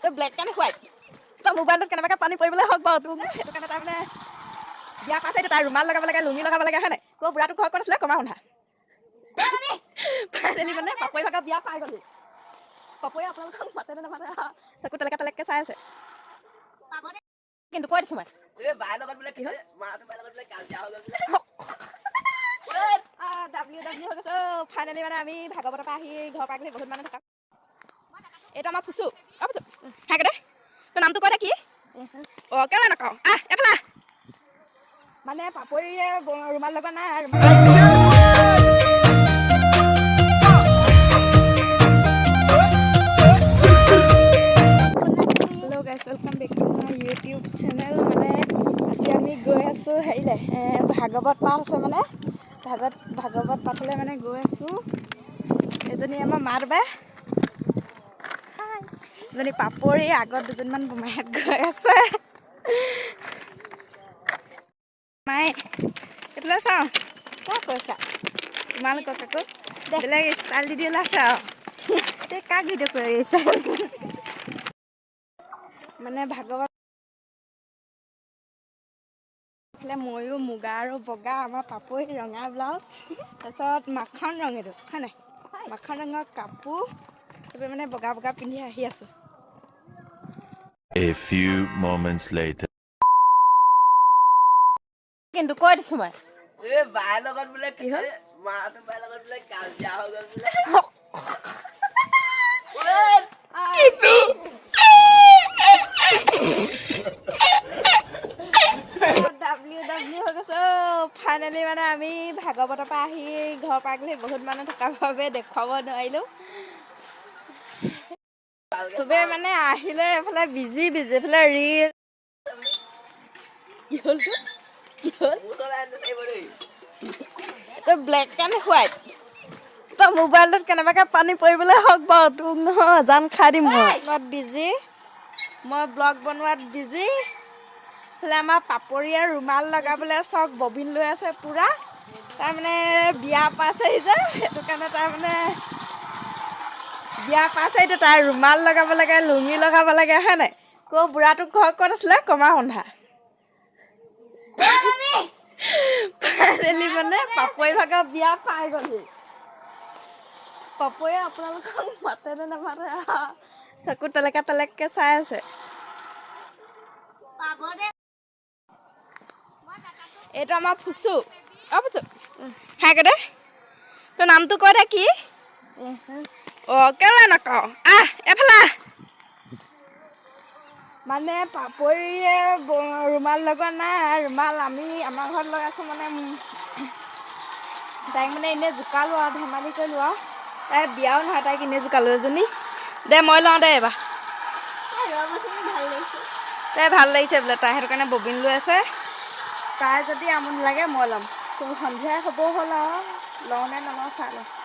তো black and white তো মোবাইলত কেনেবাকৈ পানী পৰিবলৈ হওক বাৰু তোক সেইটো কাৰণে তাৰমানে বিয়া পাছে তাৰ ৰুমাল লগাব লাগে লুঙি লগাব লাগে হয় নাই কৈ বুঢ়াটো ঘৰত ক'ত আছিলে কমা সন্ধা ফাইনেলি মানে পাপৰি ভাগৰ বিয়া পাই গ'লি পাপৰি আপোনালোকক মাতে নামাতে চকু তেলেকে চাই আছে কিন্তু কৈ দিছোঁ মই ফাইনেলি মানে আমি ভাগৱতৰ পৰা আহি ঘৰৰ পৰা আহি বহুত মানুহ থকা এইটো আমাৰ ফুচু ফুচু হাই দে তোৰ নামটো কৈ দে কি অঁ কেলৈ নকওঁ এফালে মানে পাপৰিয়ে ৰুমাল লগা নাই hello' guys welcome back to my YouTube channel মানে আজি আমি গৈ আছোঁ হেৰিলে ভাগৱত পাঠ আছে মানে ভাগৱত পাঠলৈ মানে গৈ আছোঁ এজনী আমাৰ মাত বাই এজনী পাপৰি আগত দুজনমান বোমাইহঁত গৈ আছে মাই এইফালে চাওঁ ক'ত কৈছা তোমালোকক আকৌ বেলেগ ষ্টাইল দি ওলাইছে আৰু তই কাক ভিডিঅ' কৰি আহিছে মানে ভাগৱত ময়ো মুগা আৰু বগা আমাৰ পাপৰি ৰঙা ব্লাউজ তাৰপিছত মাখন ৰং এইটো হয় নাই মাখন ৰঙৰ কাপোৰ চবে মানে বগা বগা পিন্ধি আহি আছোঁ A few moments later. কিন্তু কৈ দিছোঁ মই বাৰ লগত বোলে কি হ'ল মাহঁতৰ বাৰ লগত বোলে কাজিয়া হৈ গ'ল ফাইনেলি মানে আমি ভাগৱতৰ পৰা আহি ঘৰৰ পৰা গ'লে বহুত মানুহ থকাৰ বাবে দেখুৱাব নোৱাৰিলোঁ চবেই মানে আহিলে এইফালে বিজি এইফালে ৰিল কি হ'ল তই ব্লেক এণ্ড হোৱাইট তই মোবাইলত কেনেবাকৈ পানী পৰিবলৈ হওক বাৰু তোক নহয় জান খাই দিম মই বিজি মই ব্লগ বনোৱাত বিজি এইফালে আমাৰ পাপৰিয়ে ৰুমাল লগাবলৈ চব ববিন লৈ আছে পূৰা তাৰমানে বিয়া পাইছেহি যে সেইটো কাৰণে তাৰমানে বিয়া পাইছেহিতো তাই ৰুমাল লগাব লাগে লুঙি লগাব লাগে হয় নাই কৈ বুঢ়াটো ঘৰত ক'ত আছিলে কমা সন্ধা ফাইনেলি মানে পাপৰি ভাগৰ বিয়া পাই গ'লি পাপৰিয়ে আপোনালোকক মাতে নামাতে চকু তেলেকে চাই আছে এইটো আমাৰ ফুচু ফুচু হাই দে তোৰ নামটো কৈ দে কি অঁ কেলৈ নকওঁ এফালে মানে পাপৰিয়ে ৰুমাল লগোৱা নাই ৰুমাল আমি আমাৰ ঘৰত লগাইছোঁ মানে তাইক মানে এনেই জোকালোঁ আৰু ধেমালি কৰিলোঁ আৰু তাই বিয়াও নহয় তাইক এনেই জোকালোঁ এজনী দে মই লওঁ দে এইবাৰ তাই ভাল লাগিছে বোলে তাই সেইটো কাৰণে ববিন লৈ আছে তাই যদি আমনি লাগে মই ল'ম তোৰ সন্ধিয়াই হ'ব হ'ল আৰু লওঁ নে নলওঁ চাই লওঁ